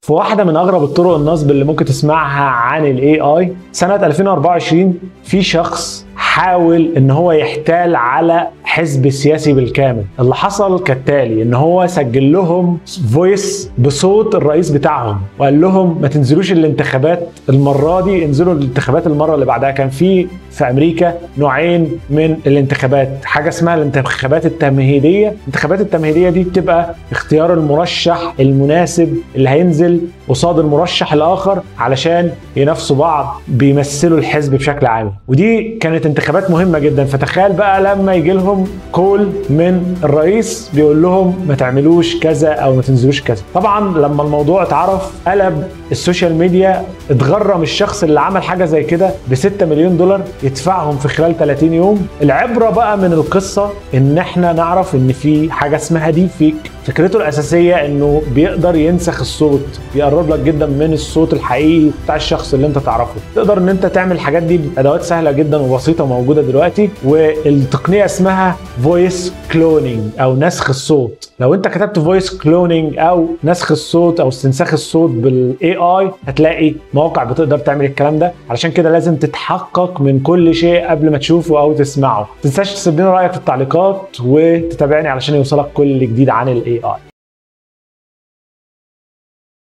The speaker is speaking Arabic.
في واحدة من أغرب الطرق النصب اللي ممكن تسمعها عن ال AI، سنة 2024 في شخص حاول ان هو يحتال على حزب سياسي بالكامل. اللي حصل كالتالي: ان هو سجل لهم فويس بصوت الرئيس بتاعهم وقال لهم ما تنزلوش الانتخابات المرة دي، انزلوا الانتخابات المرة اللي بعدها. كان في امريكا نوعين من الانتخابات، حاجة اسمها الانتخابات التمهيدية. الانتخابات التمهيدية دي بتبقى اختيار المرشح المناسب اللي هينزل قصاد المرشح الاخر علشان ينافسوا بعض، بيمثلوا الحزب بشكل عام. ودي كانت انتخابات مهمة جدا. فتخيل بقى لما يجي لهم كول من الرئيس بيقول لهم ما تعملوش كذا او ما تنزلوش كذا. طبعا لما الموضوع اتعرف قلب السوشيال ميديا، اتغرم الشخص اللي عمل حاجة زي كده ب$6 مليون يدفعهم في خلال 30 يوم. العبرة بقى من القصة ان احنا نعرف ان في حاجة اسمها ديب فيك. فكرته الاساسية انه بيقدر ينسخ الصوت، بيقرب لك جدا من الصوت الحقيقي بتاع الشخص اللي انت تعرفه. تقدر ان انت تعمل الحاجات دي بادوات سهلة جدا وبسيطة موجودة دلوقتي، والتقنية اسمها فويس كلونينج او نسخ الصوت. لو انت كتبت فويس كلونينج او نسخ الصوت او استنساخ الصوت بالاي اي هتلاقي مواقع بتقدر تعمل الكلام ده. علشان كده لازم تتحقق من كل شيء قبل ما تشوفه او تسمعه. ما تنساش تسيب لنا رايك في التعليقات وتتابعني علشان يوصلك كل جديد عن الاي اي.